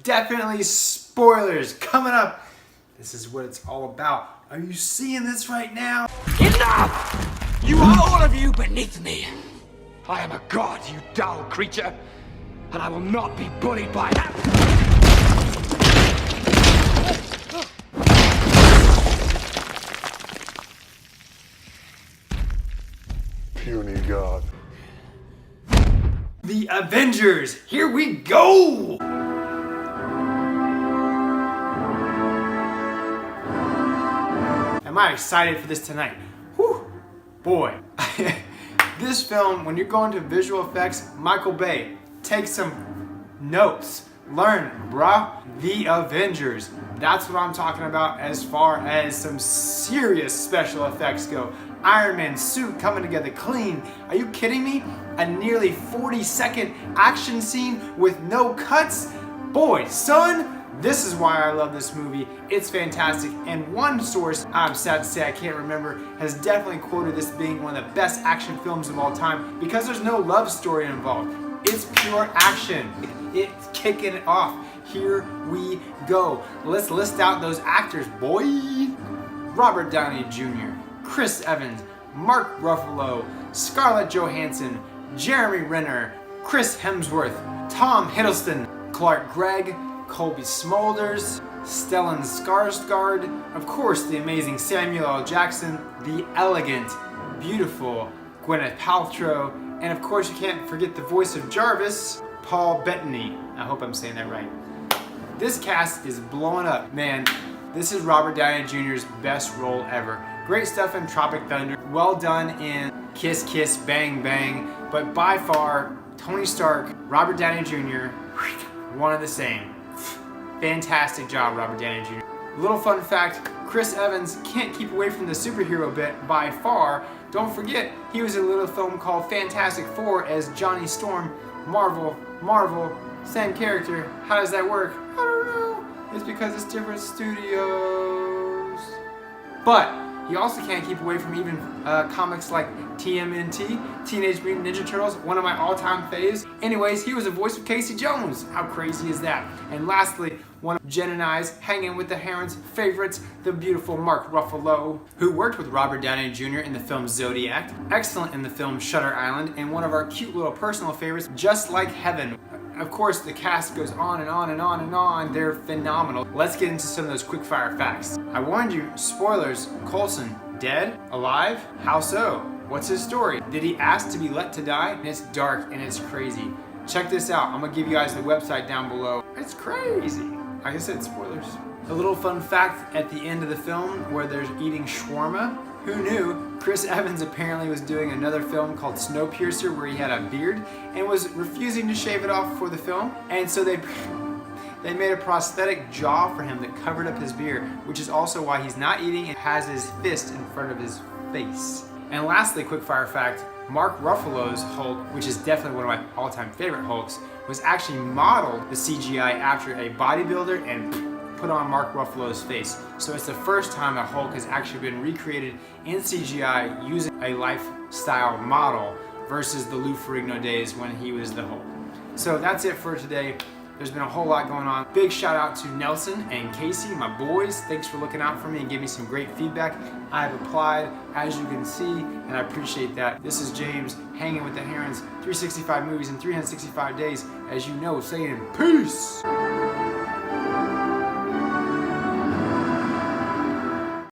definitely spoilers coming up. This is what it's all about. Are you seeing this right now? Enough! You are all of you beneath me. I am a god, you dull creature, and I will not be bullied by that. Puny god. The Avengers, here we go! Am I excited for this tonight? Whew, boy. This film, when you're going to visual effects, Michael Bay, take some notes. Learn, bruh. The Avengers. That's what I'm talking about as far as some serious special effects go. Iron Man's suit coming together clean. Are you kidding me? A nearly 40-second action scene with no cuts? Boy, son, this is why I love this movie. It's fantastic. And one source, I'm sad to say I can't remember, has definitely quoted this being one of the best action films of all time because there's no love story involved. It's pure action. It's kicking it off. Here we go. Let's list out those actors, boy. Robert Downey Jr., Chris Evans, Mark Ruffalo, Scarlett Johansson, Jeremy Renner, Chris Hemsworth, Tom Hiddleston, Clark Gregg, Colby Smulders, Stellan Skarsgård, of course the amazing Samuel L. Jackson, the elegant, beautiful Gwyneth Paltrow, and of course you can't forget the voice of Jarvis, Paul Bettany. I hope I'm saying that right. This cast is blowing up. Man, this is Robert Downey Jr.'s best role ever. Great stuff in Tropic Thunder, well done in Kiss Kiss Bang Bang, but by far, Tony Stark, Robert Downey Jr., one of the same. Fantastic job, Robert Downey Jr. Little fun fact, Chris Evans can't keep away from the superhero bit by far. Don't forget, he was in a little film called Fantastic Four as Johnny Storm. Marvel, same character. How does that work? I don't know. It's because it's different studios. But he also can't keep away from even comics like TMNT, Teenage Mutant Ninja Turtles, one of my all-time faves. Anyways, he was the voice of Casey Jones. How crazy is that? And lastly, one of Jen and I's Hanging with the Herons favorites, the beautiful Mark Ruffalo, who worked with Robert Downey Jr. in the film Zodiac, excellent in the film Shutter Island, and one of our cute little personal favorites, Just Like Heaven. Of course, the cast goes on and on and on and on. They're phenomenal. Let's get into some of those quick fire facts. I warned you, spoilers. Coulson, dead? Alive? How so? What's his story? Did he ask to be let to die? And it's dark and it's crazy. Check this out. I'm gonna give you guys the website down below. It's crazy. Like I said, spoilers. A little fun fact at the end of the film where they're eating shawarma. Who knew? Chris Evans apparently was doing another film called Snowpiercer where he had a beard and was refusing to shave it off for the film. And so they made a prosthetic jaw for him that covered up his beard, which is also why he's not eating and has his fist in front of his face. And lastly, quick fire fact, Mark Ruffalo's Hulk, which is definitely one of my all-time favorite Hulks, was actually modeled the CGI after a bodybuilder and put on Mark Ruffalo's face. So it's the first time a Hulk has actually been recreated in CGI using a lifestyle model versus the Lou Ferrigno days when he was the Hulk. So that's it for today. There's been a whole lot going on. Big shout out to Nelson and Casey, my boys. Thanks for looking out for me and giving me some great feedback. I've applied, as you can see, and I appreciate that. This is James, hanging with the Herons, 365 movies in 365 days, as you know, saying peace.